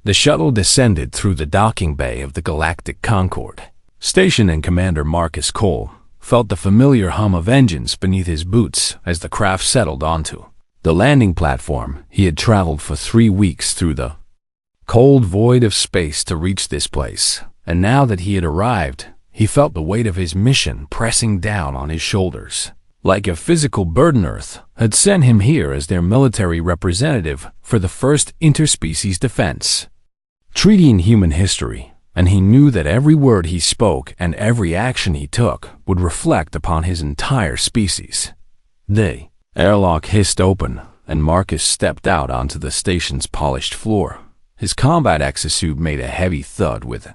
The shuttle descended through the docking bay of the Galactic Concorde. Station and Commander Marcus Cole felt the familiar hum of engines beneath his boots as the craft settled onto the landing platform. He had traveled for 3 weeks through the cold void of space to reach this place, and now that he had arrived, he felt the weight of his mission pressing down on his shoulders. Like a physical burden, Earth had sent him here as their military representative for the first interspecies defense treaty in human history, and he knew that every word he spoke and every action he took would reflect upon his entire species. The airlock hissed open, and Marcus stepped out onto the station's polished floor. His combat exosuit made a heavy thud with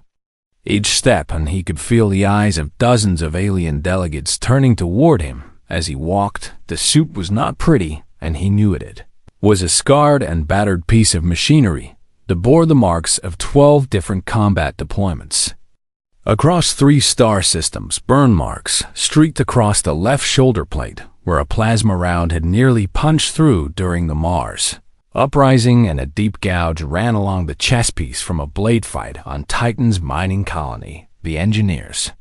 each step, and he could feel the eyes of dozens of alien delegates turning toward him as he walked. The suit was not pretty, and he knew it was a scarred and battered piece of machinery that bore the marks of 12 different combat deployments. Across 3 star systems, burn marks streaked across the left shoulder plate, where a plasma round had nearly punched through during the Mars uprising, and a deep gouge ran along the chest piece from a blade fight on Titan's mining colony. The engineers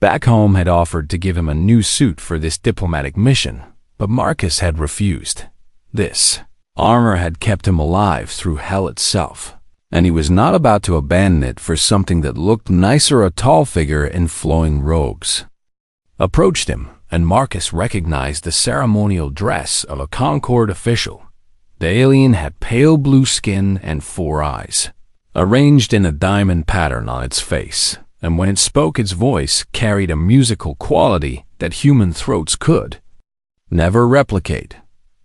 back home had offered to give him a new suit for this diplomatic mission, but Marcus had refused. This armor had kept him alive through hell itself, and he was not about to abandon it for something that looked nicer. A tall figure in flowing robes approached him, and Marcus recognized the ceremonial dress of a Concorde official. The alien had pale blue skin and 4 eyes, arranged in a diamond pattern on its face, and when it spoke, its voice carried a musical quality that human throats could never replicate.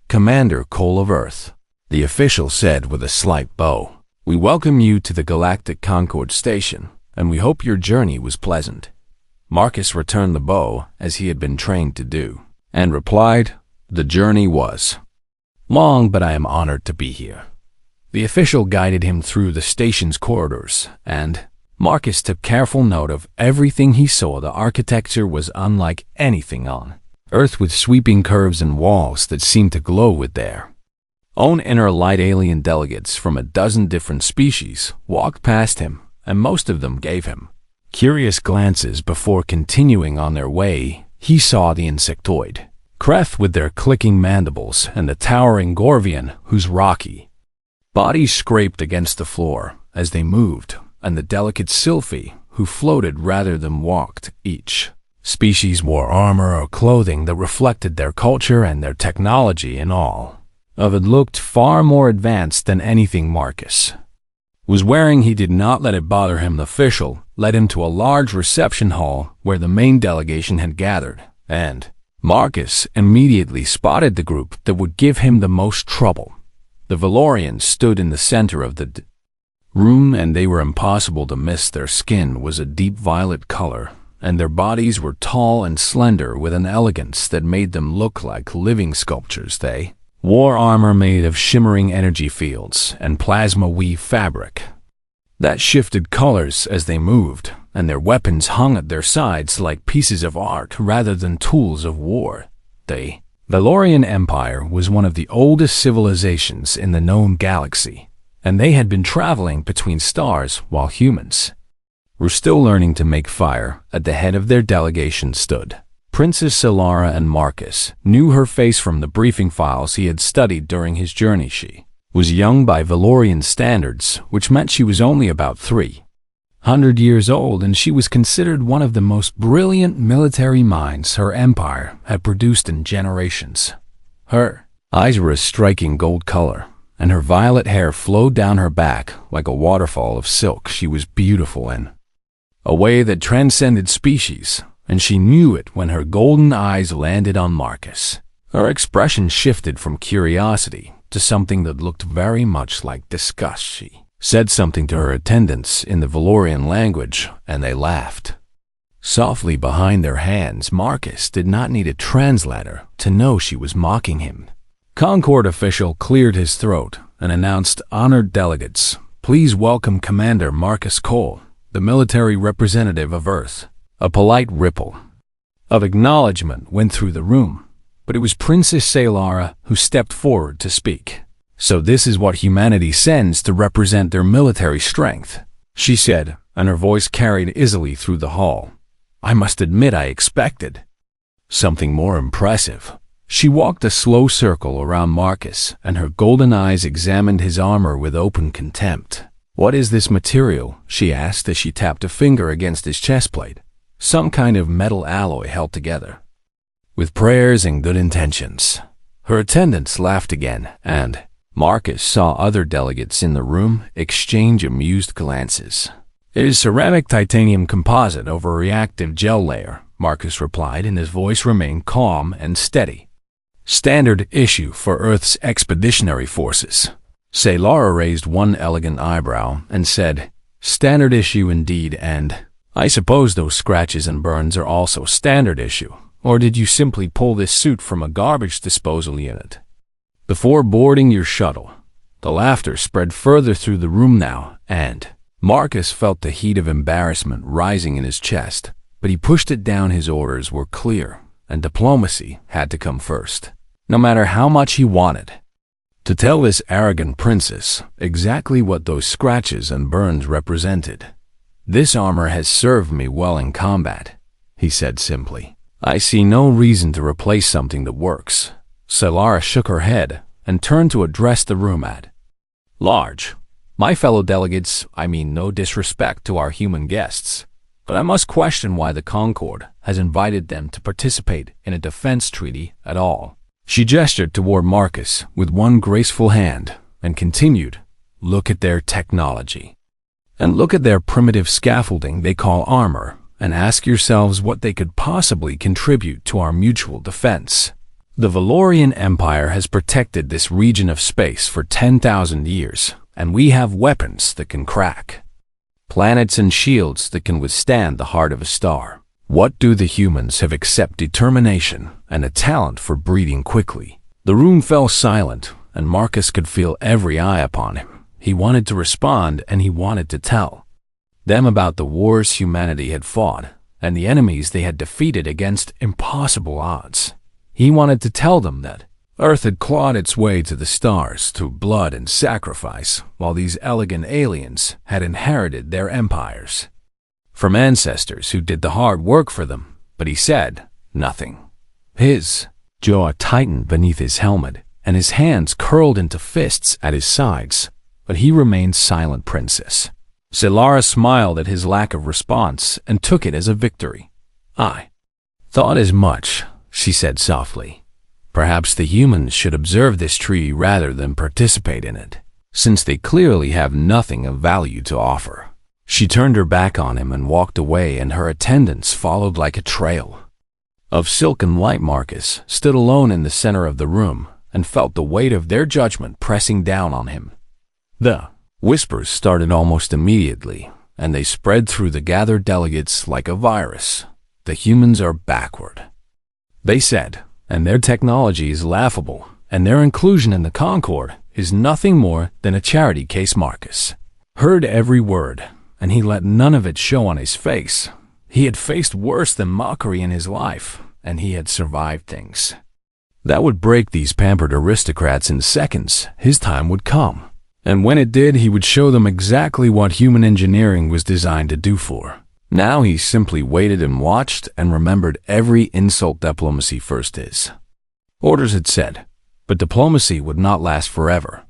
"Commander Cole of Earth," the official said with a slight bow, "we welcome you to the Galactic Concorde station, and we hope your journey was pleasant." Marcus returned the bow, as he had been trained to do, and replied, "The journey was long, but I am honored to be here." The official guided him through the station's corridors, and Marcus took careful note of everything he saw. The architecture was unlike anything on Earth, with sweeping curves and walls that seemed to glow with their own inner light. Alien delegates from a dozen different species walked past him, and most of them gave him curious glances before continuing on their way. He saw the insectoid Kreth with their clicking mandibles, and the towering Gorvian whose rocky bodies scraped against the floor as they moved, and the delicate Sylphi who floated rather than walked. Each species wore armor or clothing that reflected their culture and their technology, and all of it looked far more advanced than anything Marcus was wearing. He did not let it bother him. The official led him to a large reception hall where the main delegation had gathered, and Marcus immediately spotted the group that would give him the most trouble. The Valorians stood in the center of the room, and they were impossible to miss. Their skin was a deep violet color, and their bodies were tall and slender with an elegance that made them look like living sculptures. They wore armor made of shimmering energy fields and plasma weave fabric that shifted colors as they moved, and their weapons hung at their sides like pieces of art rather than tools of war. The Valorian Empire was one of the oldest civilizations in the known galaxy, and they had been traveling between stars while humans were still learning to make fire. At the head of their delegation stood Princess Solara, and Marcus knew her face from the briefing files he had studied during his journey. She was young by Valorian standards, which meant she was only about 300 years old, and she was considered one of the most brilliant military minds her empire had produced in generations. Her eyes were a striking gold color, and her violet hair flowed down her back like a waterfall of silk. She was beautiful in a way that transcended species, and she knew it when her golden eyes landed on Marcus. Her expression shifted from curiosity to something that looked very much like disgust. She said something to her attendants in the Valorian language, and they laughed softly behind their hands. Marcus did not need a translator to know she was mocking him. Concorde official cleared his throat and announced, "Honored delegates, please welcome Commander Marcus Cole, the military representative of Earth." A polite ripple of acknowledgement went through the room, but it was Princess Solara who stepped forward to speak. "So this is what humanity sends to represent their military strength," she said, and her voice carried easily through the hall. I must admit I expected something more impressive. She walked a slow circle around Marcus, and her golden eyes examined his armor with open contempt. "What is this material?" she asked as she tapped a finger against his chestplate. "Some kind of metal alloy held together with prayers and good intentions." Her attendants laughed again, and Marcus saw other delegates in the room exchange amused glances. "It is ceramic titanium composite over a reactive gel layer," Marcus replied, and his voice remained calm and steady. "Standard issue for Earth's expeditionary forces." Saylara raised one elegant eyebrow and said, "Standard issue indeed, and I suppose those scratches and burns are also standard issue. Or did you simply pull this suit from a garbage disposal unit before boarding your shuttle?" The laughter spread further through the room now, and Marcus felt the heat of embarrassment rising in his chest, but he pushed it down. His orders were clear, and diplomacy had to come first, no matter how much he wanted to tell this arrogant princess exactly what those scratches and burns represented. "This armor has served me well in combat," he said simply. "I see no reason to replace something that works." Saylara shook her head and turned to address the room at large. "My fellow delegates, I mean no disrespect to our human guests, but I must question why the Concord has invited them to participate in a defense treaty at all." She gestured toward Marcus with one graceful hand and continued, "Look at their technology. And look at their primitive scaffolding they call armor, and ask yourselves what they could possibly contribute to our mutual defense. The Valorian Empire has protected this region of space for 10,000 years, and we have weapons that can crack planets and shields that can withstand the heart of a star. What do the humans have except determination and a talent for breeding quickly?" The room fell silent, and Marcus could feel every eye upon him. He wanted to respond, and he wanted to tell them about the wars humanity had fought and the enemies they had defeated against impossible odds. He wanted to tell them that Earth had clawed its way to the stars through blood and sacrifice, while these elegant aliens had inherited their empires from ancestors who did the hard work for them. But he said nothing. His jaw tightened beneath his helmet, and his hands curled into fists at his sides, but he remained silent, princess. Saylara smiled at his lack of response and took it as a victory. "I thought as much," she said softly. "Perhaps the humans should observe this treaty rather than participate in it, since they clearly have nothing of value to offer." She turned her back on him and walked away, and her attendants followed like a trail of silken light. Marcus stood alone in the center of the room and felt the weight of their judgment pressing down on him. The whispers started almost immediately, and they spread through the gathered delegates like a virus. "The humans are backward," they said, "and their technology is laughable, and their inclusion in the Concord is nothing more than a charity case." Marcus heard every word, and he let none of it show on his face. He had faced worse than mockery in his life, and he had survived things that would break these pampered aristocrats in seconds. His time would come, and when it did, he would show them exactly what human engineering was designed to do for. Now he simply waited and watched and remembered every insult. Diplomacy first, his orders had said, but diplomacy would not last forever.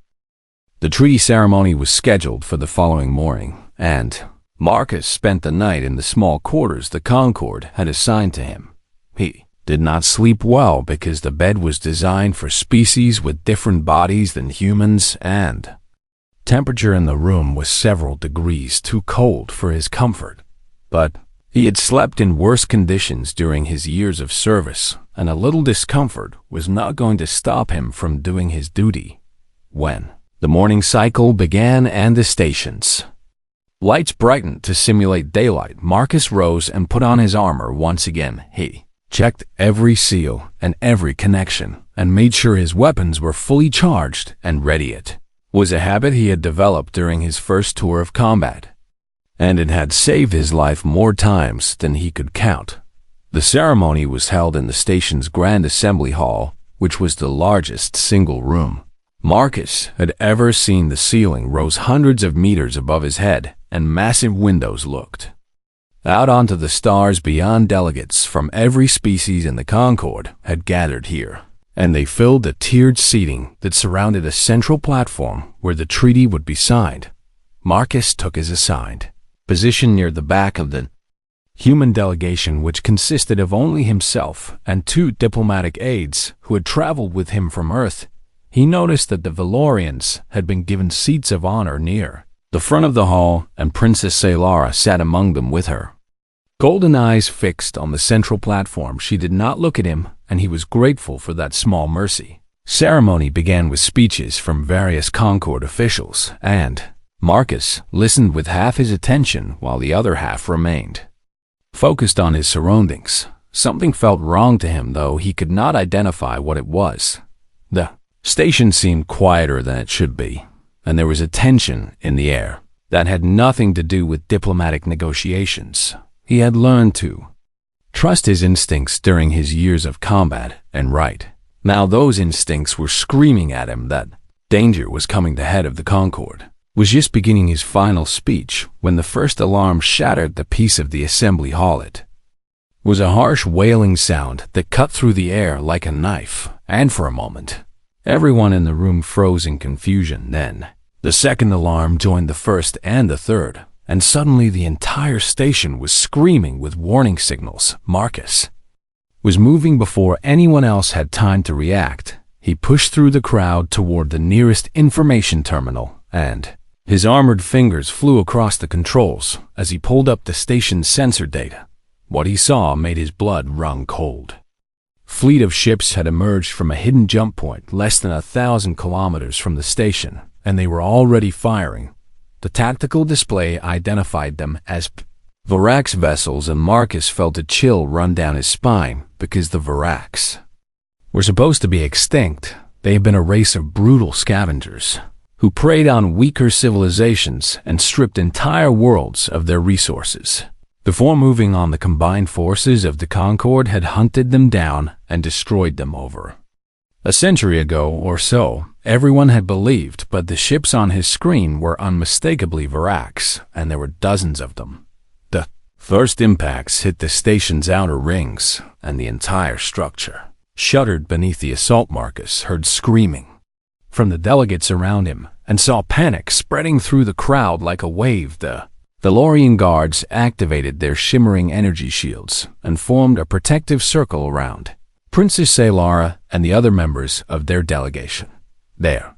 The treaty ceremony was scheduled for the following morning, and Marcus spent the night in the small quarters the Concord had assigned to him. He did not sleep well because the bed was designed for species with different bodies than humans, and temperature in the room was several degrees too cold for his comfort. But he had slept in worse conditions during his years of service, and a little discomfort was not going to stop him from doing his duty. When the morning cycle began and the stations lights brightened to simulate daylight, Marcus rose and put on his armor once again. He checked every seal and every connection and made sure his weapons were fully charged and ready. It was a habit he had developed during his first tour of combat, and it had saved his life more times than he could count. The ceremony was held in the station's Grand Assembly Hall, which was the largest single room. Marcus had ever seen. The ceiling rose hundreds of meters above his head, and massive windows looked out onto the stars beyond. Delegates from every species in the Concord had gathered here, and they filled the tiered seating that surrounded a central platform where the treaty would be signed. Marcus took his assigned position near the back of the human delegation, which consisted of only himself and 2 diplomatic aides who had traveled with him from Earth. He noticed that the Valorians had been given seats of honor near the front of the hall, and Princess Saylara sat among them with her golden eyes fixed on the central platform. She did not look at him, and he was grateful for that small mercy. Ceremony began with speeches from various Concord officials, and Marcus listened with half his attention while the other half remained focused on his surroundings. Something felt wrong to him, though he could not identify what it was. The station seemed quieter than it should be, and there was a tension in the air that had nothing to do with diplomatic negotiations. He had learned to trust his instincts during his years of combat and right. Now those instincts were screaming at him that danger was coming. The head of the Concord was just beginning his final speech when the first alarm shattered the peace of the assembly hall. It was a harsh wailing sound that cut through the air like a knife, and for a moment, everyone in the room froze in confusion. Then, the second alarm joined the first and the third, and suddenly the entire station was screaming with warning signals. Marcus was moving before anyone else had time to react. He pushed through the crowd toward the nearest information terminal, and his armored fingers flew across the controls as he pulled up the station's sensor data. What he saw made his blood run cold. Fleet of ships had emerged from a hidden jump point less than 1,000 kilometers from the station, and they were already firing. The tactical display identified them as Varax vessels, and Marcus felt a chill run down his spine because the Varax were supposed to be extinct. They had been a race of brutal scavengers who preyed on weaker civilizations and stripped entire worlds of their resources. Before moving on, the combined forces of the Concord had hunted them down and destroyed them over a century ago or so. Everyone had believed, but the ships on his screen were unmistakably Varax, and there were dozens of them. The first impacts hit the station's outer rings, and the entire structure shuddered beneath the assault. Marcus heard screaming from the delegates around him and saw panic spreading through the crowd like a wave. The Valorian guards activated their shimmering energy shields and formed a protective circle around Princess Saylara and the other members of their delegation. Their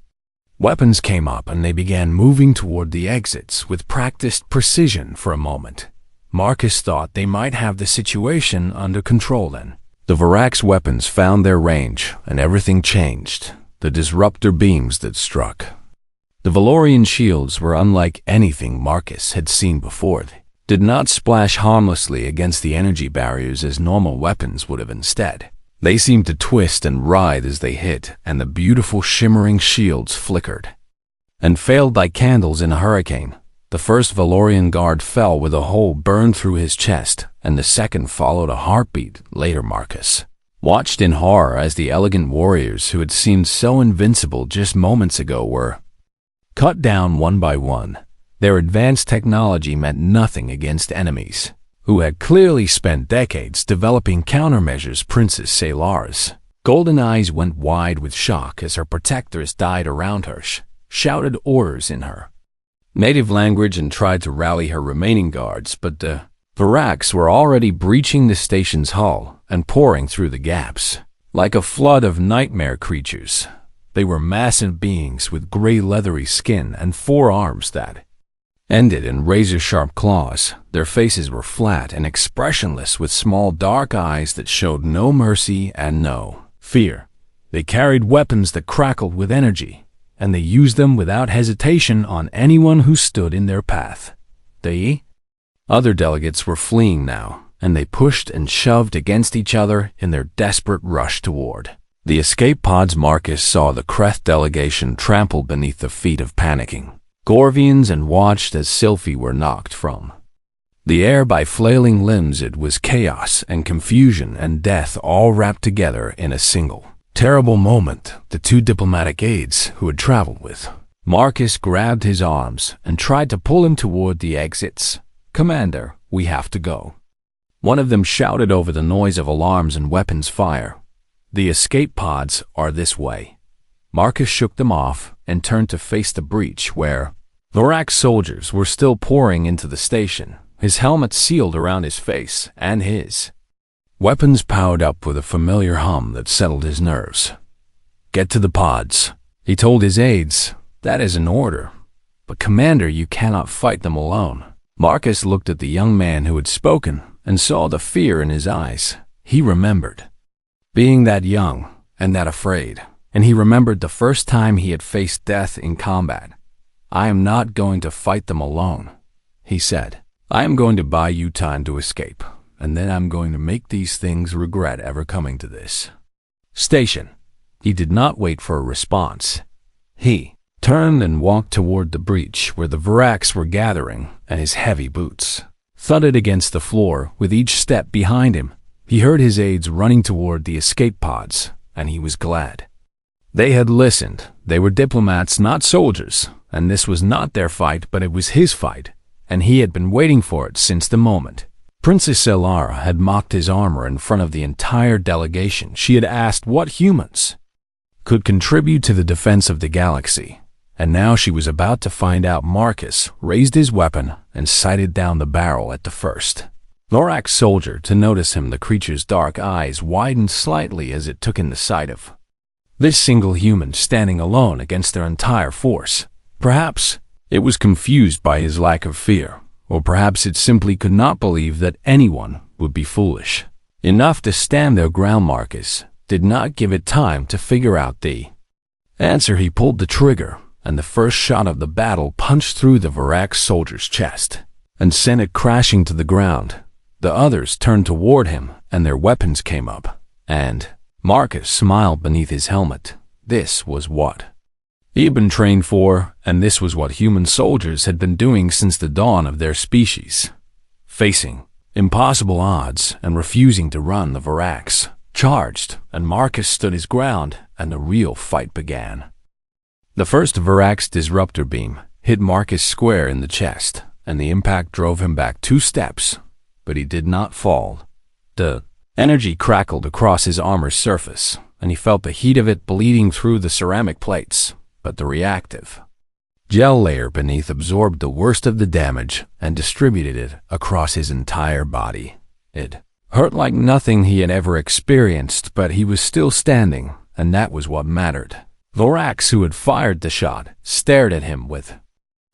weapons came up, and they began moving toward the exits with practiced precision. For a moment, Marcus thought they might have the situation under control. Then the Varax weapons found their range, and everything changed. The disruptor beams that struck the Valorian shields were unlike anything Marcus had seen before. They did not splash harmlessly against the energy barriers as normal weapons would have. Instead, they seemed to twist and writhe as they hit, and the beautiful shimmering shields flickered and failed like candles in a hurricane. The first Valorian guard fell with a hole burned through his chest, and the second followed a heartbeat. Later, Marcus watched in horror as the elegant warriors who had seemed so invincible just moments ago were cut down one by one. Their advanced technology meant nothing against enemies who had clearly spent decades developing countermeasures. Princess Saylara's golden eyes went wide with shock as her protectors died around her, shouted orders in her native language, and tried to rally her remaining guards, but the Varax were already breaching the station's hull and pouring through the gaps like a flood of nightmare creatures. They were massive beings with gray leathery skin and 4 arms that ended in razor-sharp claws. Their faces were flat and expressionless, with small dark eyes that showed no mercy and no fear. They carried weapons that crackled with energy, and they used them without hesitation on anyone who stood in their path. The other delegates were fleeing now, and they pushed and shoved against each other in their desperate rush toward the escape pods. Marcus saw the Kreth delegation trampled beneath the feet of panicking Gorvians and watched as Sylphi were knocked from the air by flailing limbs. It was chaos and confusion and death all wrapped together in a single terrible moment, the two diplomatic aides who had traveled with Marcus grabbed his arms and tried to pull him toward the exits. "Commander, we have to go." One of them shouted over the noise of alarms and weapons fire. "The escape pods are this way." Marcus shook them off and turned to face the breach where Vorax soldiers were still pouring into the station, his helmet sealed around his face and his weapons powered up with a familiar hum that settled his nerves. "Get to the pods," he told his aides. "That is an order. But Commander, you cannot fight them alone." Marcus looked at the young man who had spoken and saw the fear in his eyes. He remembered being that young and that afraid, and he remembered the first time he had faced death in combat. "I am not going to fight them alone," he said. "I am going to buy you time to escape, and then I'm going to make these things regret ever coming to this station." He did not wait for a response. He turned and walked toward the breach where the Vorax were gathering, and his heavy boots thudded against the floor with each step behind him. He heard his aides running toward the escape pods, and he was glad. They had listened. They were diplomats, not soldiers, and this was not their fight, but it was his fight, and he had been waiting for it since the moment Princess Elara had mocked his armor in front of the entire delegation. She had asked what humans could contribute to the defense of the galaxy, and now she was about to find out. Marcus raised his weapon and sighted down the barrel at the first Vorax soldier. To notice him, the creature's dark eyes widened slightly as it took in the sight of this single human standing alone against their entire force. Perhaps it was confused by his lack of fear, or perhaps it simply could not believe that anyone would be foolish enough to stand their ground. Marcus did not give it time to figure out the answer. He pulled the trigger, and the first shot of the battle punched through the Vorax soldier's chest and sent it crashing to the ground. The others turned toward him, and their weapons came up, and Marcus smiled beneath his helmet. This was what he had been trained for, and this was what human soldiers had been doing since the dawn of their species. Facing impossible odds and refusing to run, the Vorax charged, and Marcus stood his ground, and the real fight began. The first Vorax disruptor beam hit Marcus square in the chest, and the impact drove him back 2 steps, but he did not fall. The energy crackled across his armor's surface, and he felt the heat of it bleeding through the ceramic plates, but the reactive gel layer beneath absorbed the worst of the damage and distributed it across his entire body. It hurt like nothing he had ever experienced, but he was still standing, and that was what mattered. Vorax, who had fired the shot, stared at him with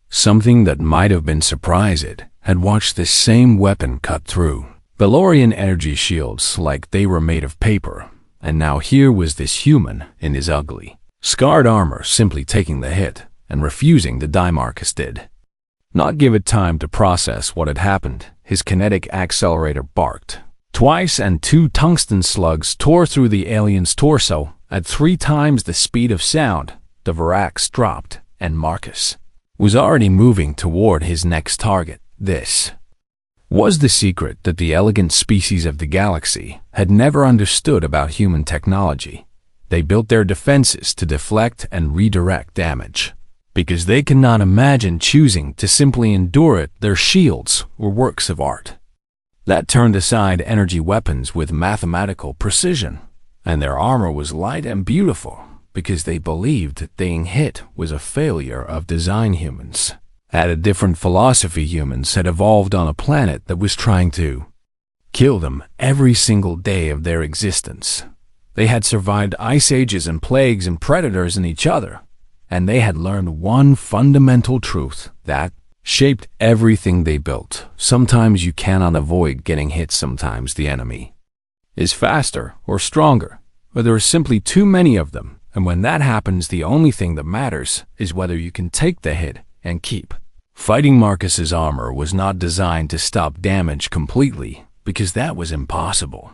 something that might have been surprise. It had watched this same weapon cut through Valorian energy shields like they were made of paper, and now here was this human in his ugly, scarred armor simply taking the hit and refusing to die. Marcus did not give it time to process what had happened. His kinetic accelerator barked twice, and 2 tungsten slugs tore through the alien's torso at 3 times the speed of sound. The Vorax dropped, and Marcus was already moving toward his next target. This was the secret that the elegant species of the galaxy had never understood about human technology. They built their defenses to deflect and redirect damage, because they could not imagine choosing to simply endure it. Their shields were works of art that turned aside energy weapons with mathematical precision, and their armor was light and beautiful because they believed that being hit was a failure of design. Humans had a different philosophy. Humans had evolved on a planet that was trying to kill them every single day of their existence. They had survived ice ages and plagues and predators and each other, and they had learned one fundamental truth that shaped everything they built. Sometimes you cannot avoid getting hit. Sometimes the enemy is faster or stronger, or there are simply too many of them, and when that happens, the only thing that matters is whether you can take the hit and keep fighting. Marcus's armor was not designed to stop damage completely, because that was impossible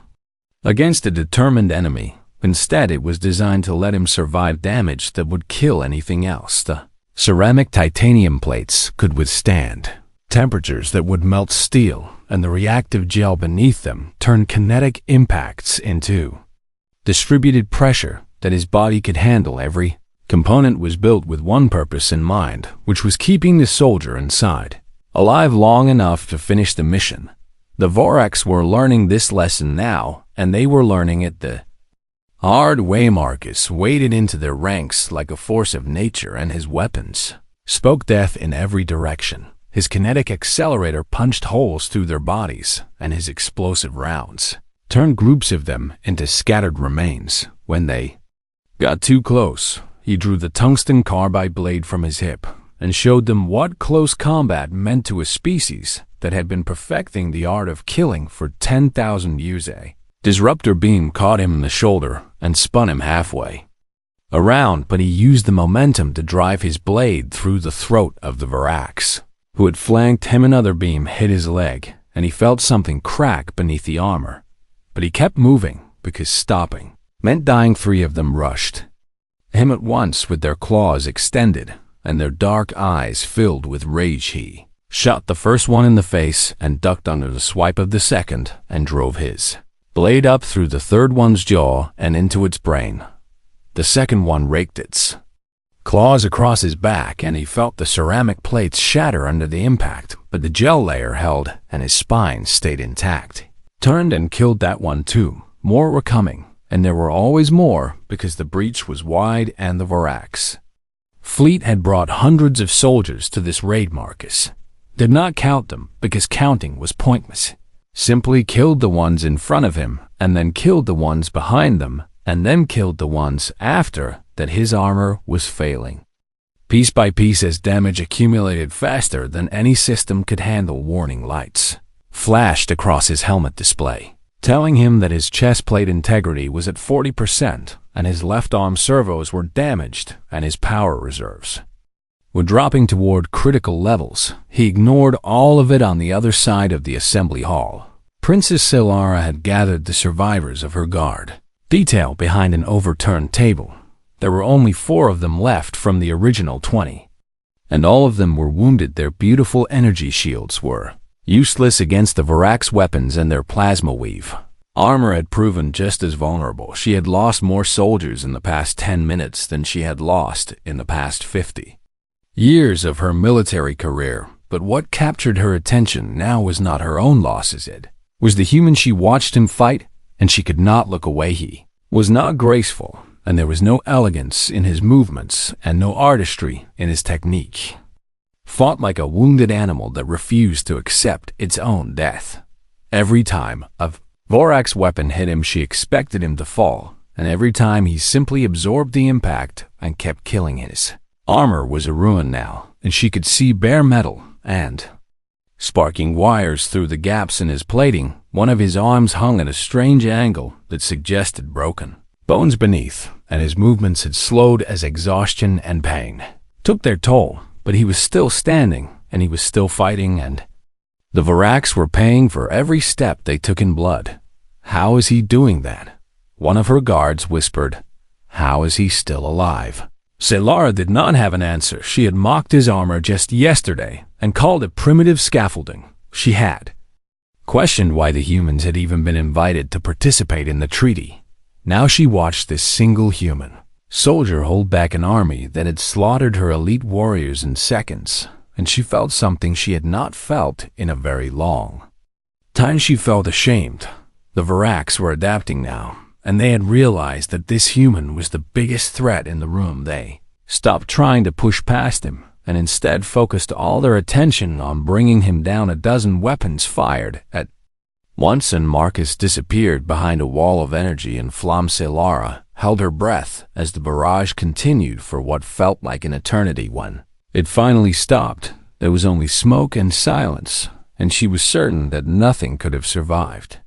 against a determined enemy. Instead, it was designed to let him survive damage that would kill anything else. The ceramic titanium plates could withstand temperatures that would melt steel, and the reactive gel beneath them turned kinetic impacts into distributed pressure that his body could handle every component was built with one purpose in mind, which was keeping the soldier inside, alive long enough to finish the mission. The Vorax were learning this lesson now, and they were learning it the hard way. Marcus waded into their ranks like a force of nature, and his weapons spoke death in every direction. His kinetic accelerator punched holes through their bodies, and his explosive rounds turned groups of them into scattered remains. When they got too close, he drew the tungsten carbide blade from his hip and showed them what close combat meant to a species that had been perfecting the art of killing for 10,000 years. A disruptor beam caught him in the shoulder and spun him halfway around, but he used the momentum to drive his blade through the throat of the Vorax, who had flanked him. Another beam hit his leg, and he felt something crack beneath the armor. But he kept moving, because stopping meant dying. 3 of them rushed him at once with their claws extended and their dark eyes filled with rage. He shot the first one in the face and ducked under the swipe of the second and drove his blade up through the third one's jaw and into its brain. The second one raked its claws across his back, and he felt the ceramic plates shatter under the impact, but the gel layer held and his spine stayed intact. Turned and killed that one too. More were coming, and there were always more because the breach was wide and the Vorax fleet had brought hundreds of soldiers to this raid. Marcus did not count them because counting was pointless. Simply killed the ones in front of him, and then killed the ones behind them, and then killed the ones after that. His armor was failing piece by piece as damage accumulated faster than any system could handle. Warning lights flashed across his helmet display, telling him that his chest plate integrity was at 40%, and his left arm servos were damaged, and his power reserves were dropping toward critical levels. He ignored all of it. On the other side of the assembly hall, Princess Solara had gathered the survivors of her guard detail behind an overturned table. There were only 4 of them left from the original 20, and all of them were wounded. Their beautiful energy shields were useless against the Vorax weapons, and their plasma weave armor had proven just as vulnerable. She had lost more soldiers in the past 10 minutes than she had lost in the past 50 years of her military career. But what captured her attention now was not her own losses. It was the human she watched him fight, and she could not look away. He was not graceful, and there was no elegance in his movements and no artistry in his technique. Fought like a wounded animal that refused to accept its own death. Every time a Vorax weapon hit him, she expected him to fall, and every time he simply absorbed the impact and kept killing. His armor was a ruin now, and she could see bare metal and sparking wires through the gaps in his plating. One of his arms hung at a strange angle that suggested broken bones beneath, and his movements had slowed as exhaustion and pain took their toll. But he was still standing, and he was still fighting, and the Vorax were paying for every step they took in blood. How is he doing that? One of her guards whispered. How is he still alive? Solara did not have an answer. She had mocked his armor just yesterday and called it primitive scaffolding. She had questioned why the humans had even been invited to participate in the treaty. Now she watched this single human soldier hold back an army that had slaughtered her elite warriors in seconds, and she felt something she had not felt in a very long time. She felt ashamed. The Vorax were adapting now, and they had realized that this human was the biggest threat in the room. They stopped trying to push past him and instead focused all their attention on bringing him down. A dozen weapons fired at once, and Marcus disappeared behind a wall of energy, and Solara held her breath as the barrage continued for what felt like an eternity. When it finally stopped, there was only smoke and silence, and she was certain that nothing could have survived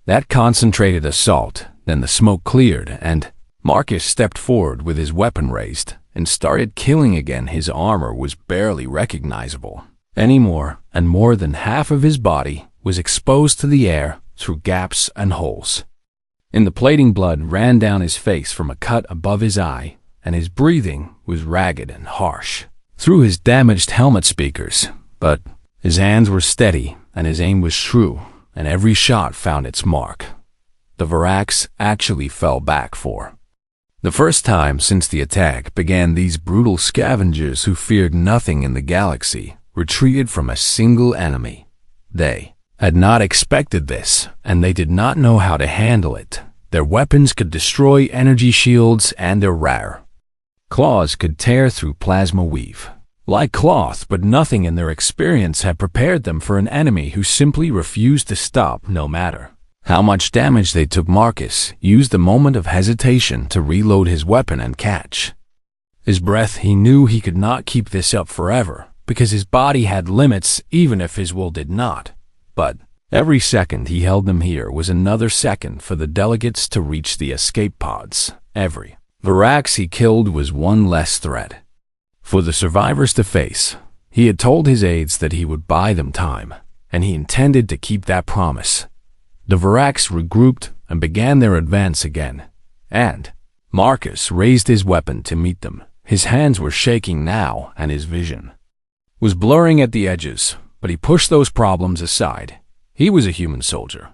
that concentrated assault. Then the smoke cleared, and Marcus stepped forward with his weapon raised and started killing again. His armor was barely recognizable anymore, and more than half of his body was exposed to the air through gaps and holes. In the plating, blood ran down his face from a cut above his eye, and his breathing was ragged and harsh through his damaged helmet speakers. But his hands were steady, and his aim was true, and every shot found its mark. The Vorax actually fell back for The first time since the attack began, these brutal scavengers who feared nothing in the galaxy retreated from a single enemy. They had not expected this, and they did not know how to handle it. Their weapons could destroy energy shields, and their rare claws could tear through plasma weave like cloth, but nothing in their experience had prepared them for an enemy who simply refused to stop no matter how much damage they took. Marcus used the moment of hesitation to reload his weapon and catch his breath. He knew he could not keep this up forever, because his body had limits even if his will did not. But every second he held them here was another second for the delegates to reach the escape pods. Every Varax he killed was one less threat for the survivors to face. He had told his aides that he would buy them time, and he intended to keep that promise. The Varax regrouped and began their advance again, and Marcus raised his weapon to meet them. His hands were shaking now, and his vision was blurring at the edges, but he pushed those problems aside. He was a human soldier,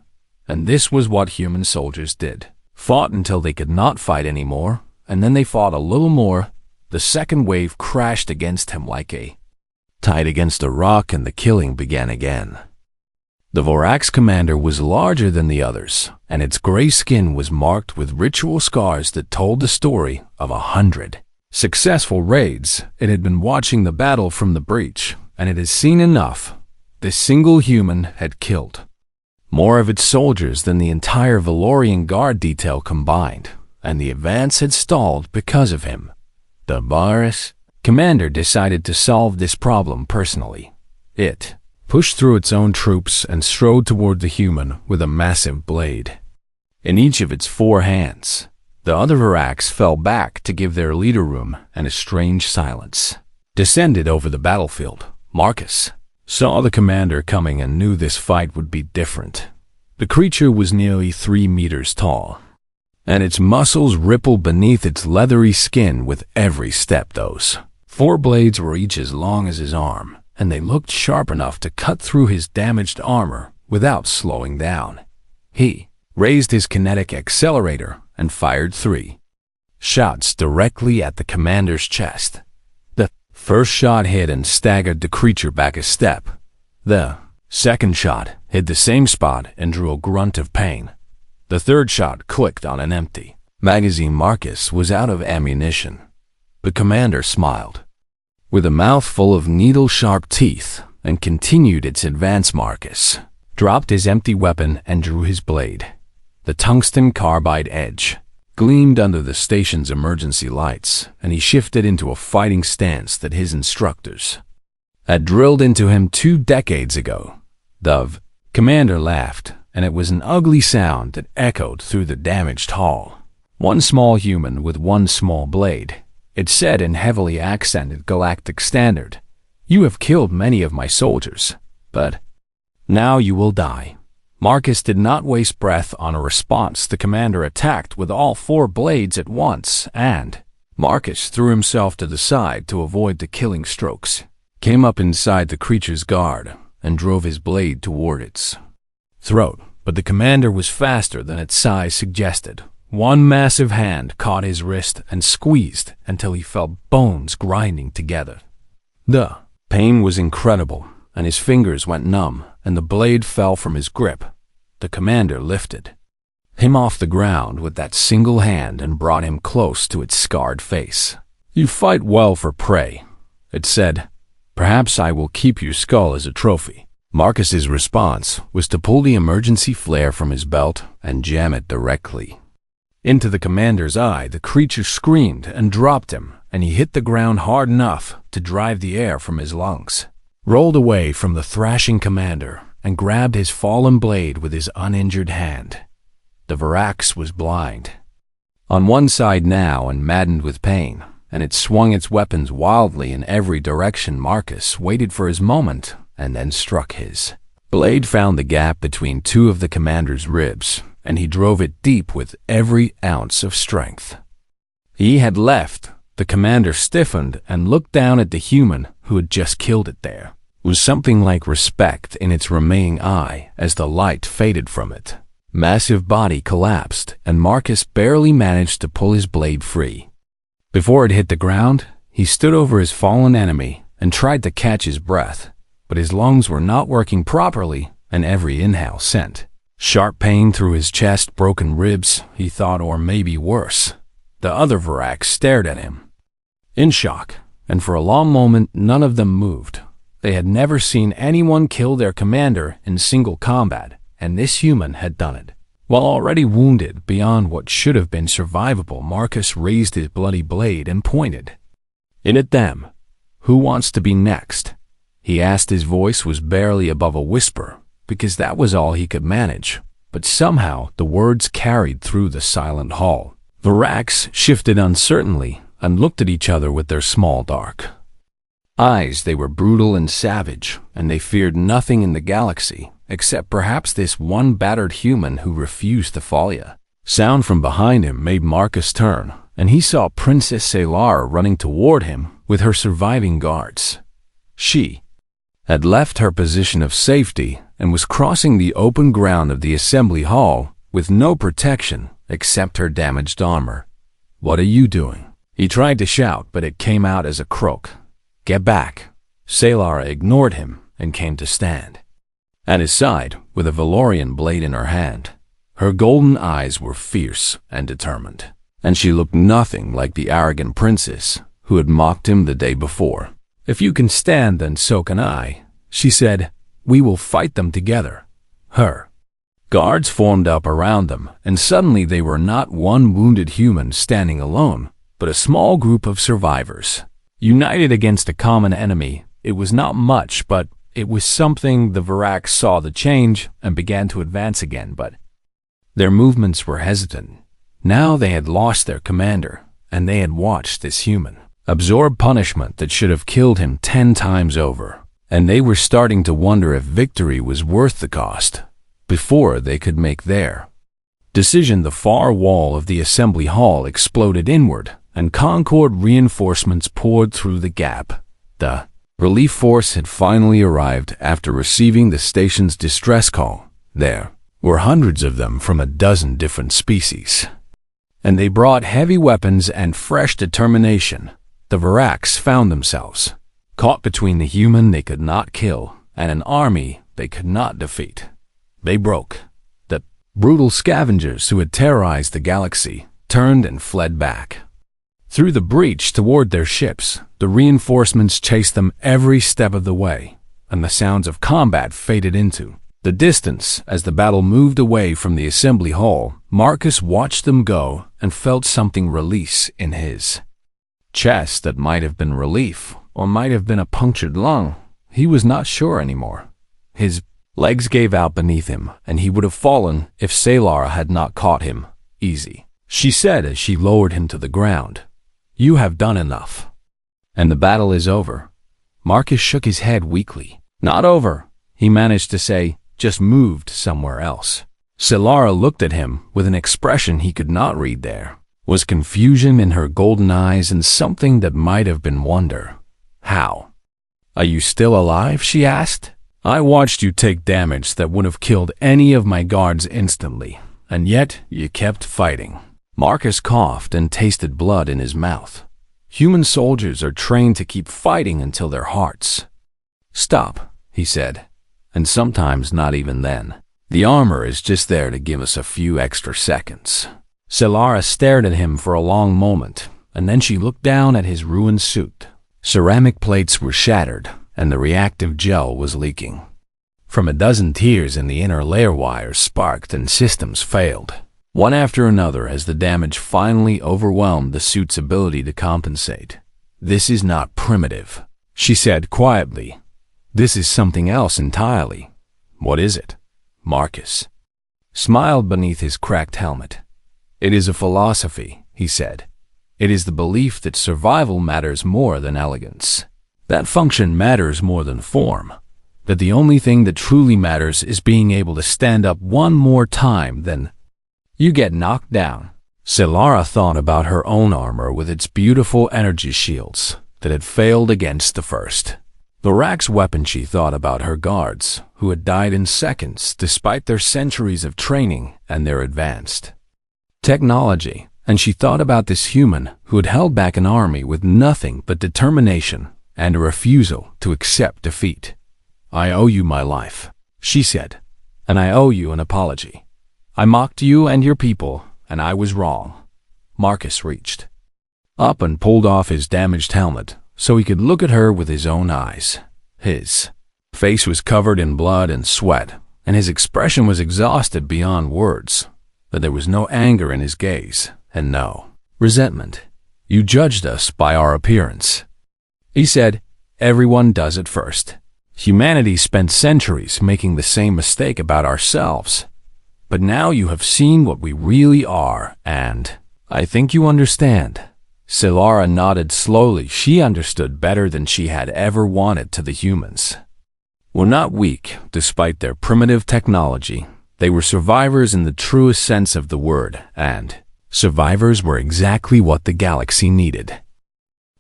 and this was what human soldiers did. Fought until they could not fight anymore, and then they fought a little more. The second wave crashed against him like a tide against a rock, and the killing began again. The Vorax commander was larger than the others, and its gray skin was marked with ritual scars that told the story of 100 successful raids. It had been watching the battle from the breach, and it had seen enough. This single human had killed more of its soldiers than the entire Valorian guard detail combined, and the advance had stalled because of him. The Varus commander decided to solve this problem personally. It pushed through its own troops and strode toward the human with a massive blade in each of its 4 hands. The other Varax fell back to give their leader room, and a strange silence descended over the battlefield. Marcus saw the commander coming and knew this fight would be different. The creature was nearly 3 meters tall, and its muscles rippled beneath its leathery skin with every step. Those 4 blades were each as long as his arm, and they looked sharp enough to cut through his damaged armor without slowing down. He raised his kinetic accelerator and fired 3 shots directly at the commander's chest. The first shot hit and staggered the creature back a step. The second shot hit the same spot and drew a grunt of pain. The third shot clicked on an empty magazine. Marcus was out of ammunition. The commander smiled with a mouth full of needle-sharp teeth and continued its advance. Marcus dropped his empty weapon and drew his blade. The tungsten carbide edge gleamed under the station's emergency lights, and he shifted into a fighting stance that his instructors had drilled into him 2 decades ago. The commander laughed, and it was an ugly sound that echoed through the damaged hall. One small human with one small blade. It said in heavily accented galactic standard, "You have killed many of my soldiers, but now you will die." Marcus did not waste breath on a response. The commander attacked with all 4 blades at once, and Marcus threw himself to the side to avoid the killing strokes, came up inside the creature's guard, and drove his blade toward its throat. But the commander was faster than its size suggested. One massive hand caught his wrist and squeezed until he felt bones grinding together. The pain was incredible, and his fingers went numb, and the blade fell from his grip. The commander lifted him off the ground with that single hand and brought him close to its scarred face. "You fight well for prey," it said. "Perhaps I will keep your skull as a trophy." Marcus's response was to pull the emergency flare from his belt and jam it directly into the commander's eye. The creature screamed and dropped him, and he hit the ground hard enough to drive the air from his lungs, rolled away from the thrashing commander, and grabbed his fallen blade with his uninjured hand. The Varax was blind on one side now and maddened with pain, and it swung its weapons wildly in every direction. Marcus waited for his moment and then struck. His blade found the gap between 2 of the commander's ribs, and he drove it deep with every ounce of strength he had left. The commander stiffened and looked down at the human who had just killed it. There was something like respect in its remaining eye as the light faded from it. massive body collapsed, and Marcus barely managed to pull his blade free. Before it hit the ground, he stood over his fallen enemy and tried to catch his breath, but his lungs were not working properly, and every inhale sent sharp pain through his chest, broken ribs, he thought, or maybe worse. The other Varaks stared at him in shock, and for a long moment none of them moved. They had never seen anyone kill their commander in single combat, and this human had done it. While already wounded beyond what should have been survivable, Marcus raised his bloody blade and pointed it at them. "Who wants to be next?" He asked. His voice was barely above a whisper, because that was all he could manage, but somehow the words carried through the silent hall. Varaks shifted uncertainly and looked at each other with their small dark eyes. They were brutal and savage, and they feared nothing in the galaxy, except perhaps this one battered human who refused to follow. Sound from behind him made Marcus turn, and he saw Princess Selara running toward him with her surviving guards. She had left her position of safety and was crossing the open ground of the assembly hall with no protection except her damaged armor. "What are you doing?" He tried to shout, but it came out as a croak. "Get back." Selara ignored him and came to stand at his side with a Valorian blade in her hand. Her golden eyes were fierce and determined, and she looked nothing like the arrogant princess who had mocked him the day before. "If you can stand, then so can I," she said. "We will fight them together." Her guards formed up around them, and suddenly they were not one wounded human standing alone, but a small group of survivors, united against a common enemy. It was not much, but it was something. The Varaks saw the change and began to advance again, but their movements were hesitant. Now they had lost their commander, and they had watched this human absorb punishment that should have killed him 10 times over, and they were starting to wonder if victory was worth the cost before they could make their decision. The far wall of the assembly hall exploded inward, and Concord reinforcements poured through the gap. The relief force had finally arrived after receiving the station's distress call. There were hundreds of them from a dozen different species, and they brought heavy weapons and fresh determination. The Varaks found themselves caught between the human they could not kill and an army they could not defeat. They broke. The brutal scavengers who had terrorized the galaxy turned and fled back through the breach toward their ships. The reinforcements chased them every step of the way, and the sounds of combat faded into the distance as the battle moved away from the assembly hall. Marcus watched them go and felt something release in his chest that might have been relief or might have been a punctured lung. He was not sure anymore. His legs gave out beneath him, and he would have fallen if Selara had not caught him. "Easy," she said as she lowered him to the ground. "You have done enough, and the battle is over." Marcus shook his head weakly. "Not over," he managed to say, "just moved somewhere else." Selara looked at him with an expression he could not read. There was confusion in her golden eyes and something that might have been wonder. "How? Are you still alive?" she asked. "I watched you take damage that would have killed any of my guards instantly, and yet you kept fighting." Marcus coughed and tasted blood in his mouth. "Human soldiers are trained to keep fighting until their hearts stop," he said, "and sometimes not even then. The armor is just there to give us a few extra seconds." Selara stared at him for a long moment, and then she looked down at his ruined suit. Ceramic plates were shattered, and the reactive gel was leaking. From a dozen tears in the inner layer, wires sparked and systems failed, one after another, as the damage finally overwhelmed the suit's ability to compensate. "This is not primitive," she said quietly. "This is something else entirely." "What is it?" Marcus smiled beneath his cracked helmet. "It is a philosophy," he said. "It is the belief that survival matters more than elegance, that function matters more than form, that the only thing that truly matters is being able to stand up one more time than you get knocked down." Selara thought about her own armor with its beautiful energy shields that had failed against the first Varak's weapon. She thought about her guards, who who had died in seconds despite their centuries of training and their advanced technology. And she thought about this human who had held back an army with nothing but determination and a refusal to accept defeat. "I owe you my life," she said, "and I owe you an apology. I mocked you and your people, and I was wrong." Marcus reached up and pulled off his damaged helmet so he could look at her with his own eyes. His face was covered in blood and sweat, and his expression was exhausted beyond words, but there was no anger in his gaze and no resentment. "You judged us by our appearance," he said. "Everyone does it first. Humanity spent centuries making the same mistake about ourselves. But now you have seen what we really are, and I think you understand." Solara nodded slowly. She understood better than she had ever wanted to the humans. Were not weak, despite their primitive technology. They were survivors in the truest sense of the word, and survivors were exactly what the galaxy needed.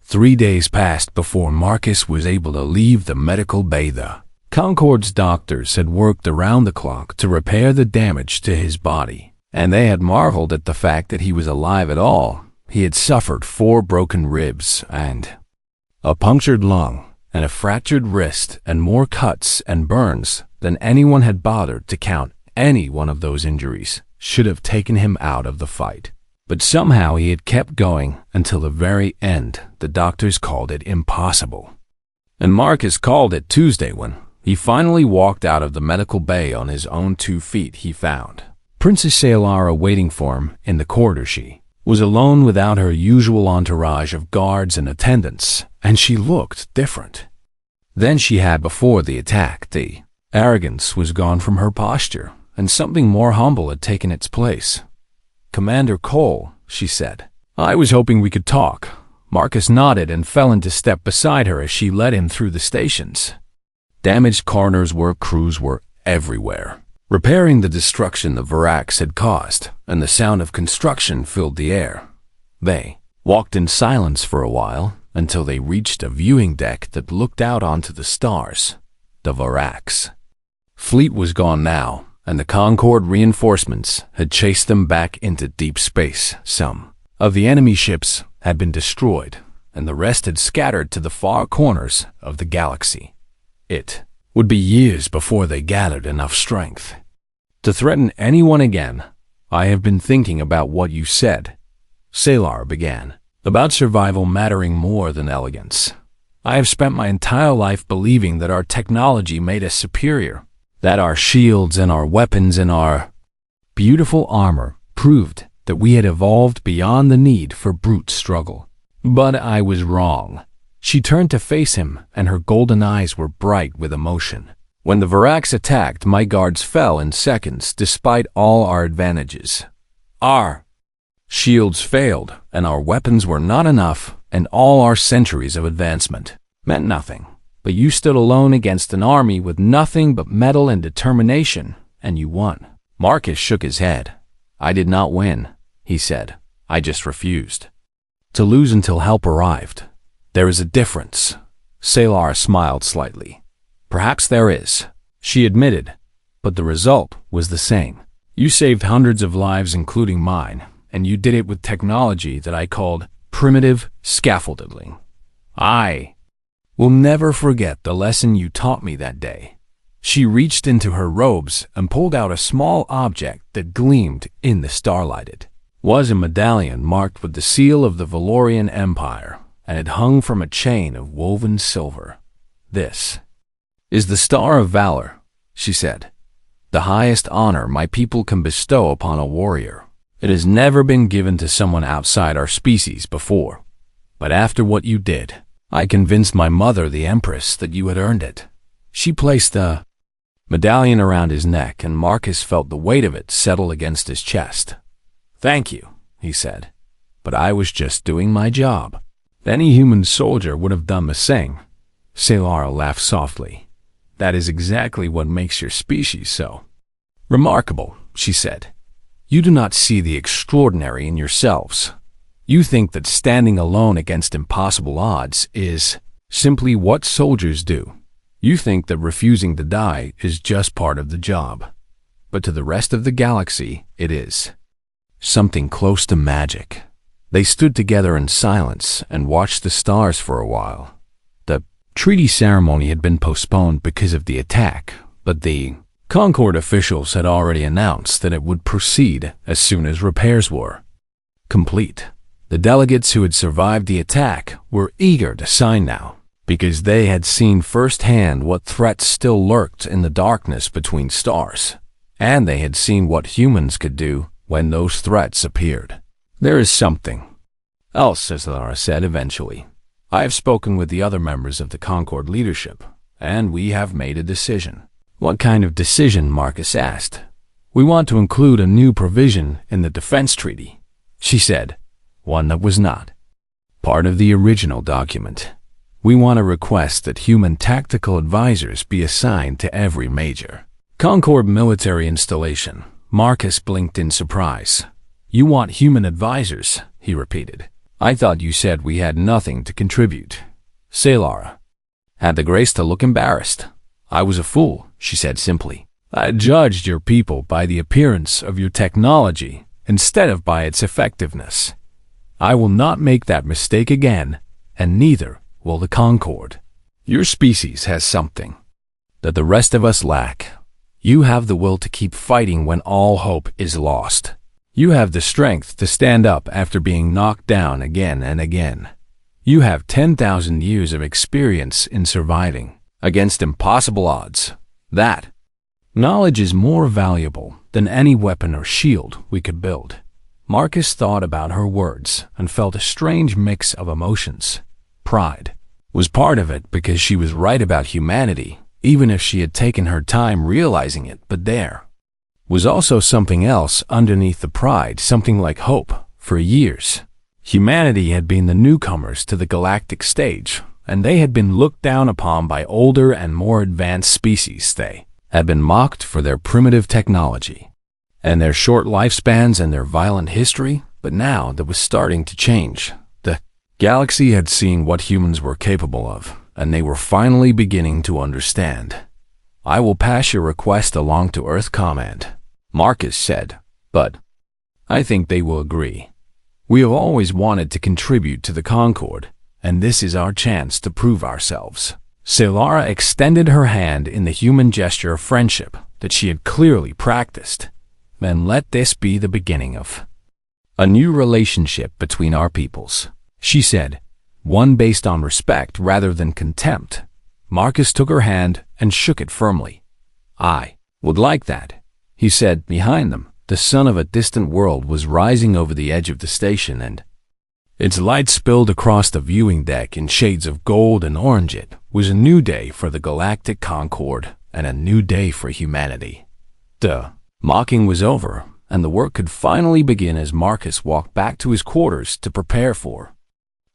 3 days passed before Marcus was able to leave the medical bay. The Concorde's doctors had worked around the clock to repair the damage to his body, and they had marveled at the fact that he was alive at all. He had suffered 4 broken ribs and a punctured lung and a fractured wrist and more cuts and burns than anyone had bothered to count. Any one of those injuries should have taken him out of the fight. But somehow he had kept going until the very end. The doctors called it impossible. And Marcus called it Tuesday when he finally walked out of the medical bay on his own 2 feet. He found Princess Solara waiting for him in the corridor. She was alone without her usual entourage of guards and attendants, and she looked different than she had before the attack. The arrogance was gone from her posture, and something more humble had taken its place. "Commander Cole," she said, "I was hoping we could talk." Marcus nodded and fell into step beside her as she led him through the stations. Damaged corners where crews were everywhere, repairing the destruction the Varax had caused, and the sound of construction filled the air. They walked in silence for a while until they reached a viewing deck that looked out onto the stars. The Varax fleet was gone now, and the Concorde reinforcements had chased them back into deep space. Some of the enemy ships had been destroyed, and the rest had scattered to the far corners of the galaxy. It would be years before they gathered enough strength to threaten anyone again. "I have been thinking about what you said," Solara began, "about survival mattering more than elegance. I have spent my entire life believing that our technology made us superior, that our shields and our weapons and our beautiful armor proved that we had evolved beyond the need for brute struggle. But I was wrong." She turned to face him, and her golden eyes were bright with emotion. "When the Varax attacked, my guards fell in seconds despite all our advantages. Our shields failed, and our weapons were not enough, and all our centuries of advancement meant nothing. But you stood alone against an army with nothing but metal and determination, and you won." Marcus shook his head. "I did not win," he said. "I just refused to lose until help arrived." "There is a difference." Solara smiled slightly. "Perhaps there is," she admitted, "but the result was the same. You saved hundreds of lives, including mine, and you did it with technology that I called primitive scaffolding. I will never forget the lesson you taught me that day." She reached into her robes and pulled out a small object that gleamed in the starlight. It was a medallion marked with the seal of the Valorian Empire, and it hung from a chain of woven silver. "This is the Star of Valor," she said, "the highest honor my people can bestow upon a warrior. It has never been given to someone outside our species before. But after what you did, I convinced my mother, the Empress, that you had earned it." She placed the medallion around his neck, and Marcus felt the weight of it settle against his chest. "Thank you," he said, "but I was just doing my job." "Any human soldier would have done the same." Solara laughed softly. "That is exactly what makes your species so remarkable," she said. "You do not see the extraordinary in yourselves. You think that standing alone against impossible odds is simply what soldiers do. You think that refusing to die is just part of the job, but to the rest of the galaxy, it is. Something close to magic. They stood together in silence and watched the stars for a while. The treaty ceremony had been postponed because of the attack, but the Concord officials had already announced that it would proceed as soon as repairs were complete. The delegates who had survived the attack were eager to sign now, because they had seen firsthand what threats still lurked in the darkness between stars, and they had seen what humans could do when those threats appeared. There is something else, as Lara said eventually. I have spoken with the other members of the Concord leadership, and we have made a decision. What kind of decision? Marcus asked. We want to include a new provision in the defense treaty, she said, one that was not part of the original document. We want to request that human tactical advisors be assigned to every major Concord military installation. Marcus blinked in surprise. You want human advisors? He repeated. I thought you said we had nothing to contribute. Lara had the grace to look embarrassed. I was a fool, she said simply. I judged your people by the appearance of your technology instead of by its effectiveness. I will not make that mistake again, and neither will the Concord. Your species has something that the rest of us lack. You have the will to keep fighting when all hope is lost. You have the strength to stand up after being knocked down again and again. You have 10,000 years of experience in surviving against impossible odds. That knowledge is more valuable than any weapon or shield we could build. Marcus thought about her words and felt a strange mix of emotions. Pride was part of it because she was right about humanity, even if she had taken her time realizing it, but there was also something else underneath the pride, something like hope. For years, humanity had been the newcomers to the galactic stage, and they had been looked down upon by older and more advanced species. They had been mocked for their primitive technology and their short lifespans and their violent history, but now that was starting to change. The galaxy had seen what humans were capable of, and they were finally beginning to understand. I will pass your request along to Earth Command, Marcus said, but I think they will agree. We have always wanted to contribute to the Concord, and this is our chance to prove ourselves. Lara extended her hand in the human gesture of friendship that she had clearly practiced. Then let this be the beginning of a new relationship between our peoples, she said, one based on respect rather than contempt. Marcus took her hand and shook it firmly. I would like that, he said. Behind them, the sun of a distant world was rising over the edge of the station, and its light spilled across the viewing deck in shades of gold and orange. It was a new day for the Galactic Concord and a new day for humanity. The mocking was over, and the work could finally begin as Marcus walked back to his quarters to prepare for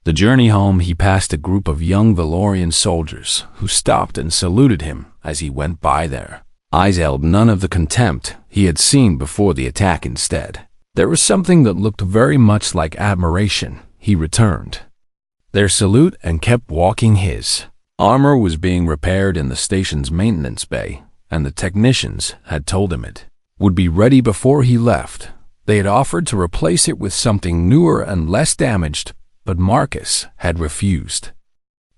the journey home. He passed a group of young Valorian soldiers who stopped and saluted him as he went by. Their eyes held none of the contempt he had seen before the attack. Instead, there was something that looked very much like admiration. He returned their salute and kept walking. His armor was being repaired in the station's maintenance bay, and the technicians had told him it would be ready before he left. They had offered to replace it with something newer and less damaged, but Marcus had refused.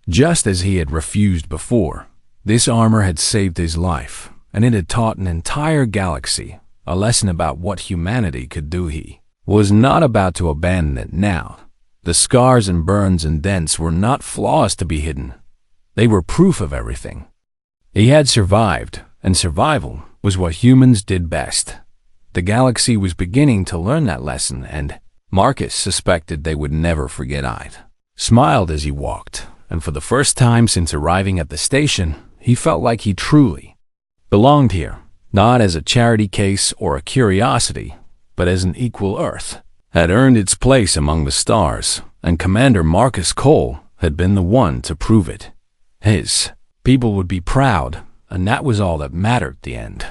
Just as he had refused before, this armor had saved his life, and it had taught an entire galaxy a lesson about what humanity could do. He was not about to abandon it now. The scars and burns and dents were not flaws to be hidden. They were proof of everything. He had survived, and survival was what humans did best. The galaxy was beginning to learn that lesson, and Marcus suspected they would never forget it. Smiled as he walked, and for the first time since arriving at the station, he felt like he truly belonged here, not as a charity case or a curiosity, but as an equal. Earth had earned its place among the stars, and Commander Marcus Cole had been the one to prove it. His people would be proud, and that was all that mattered at the end.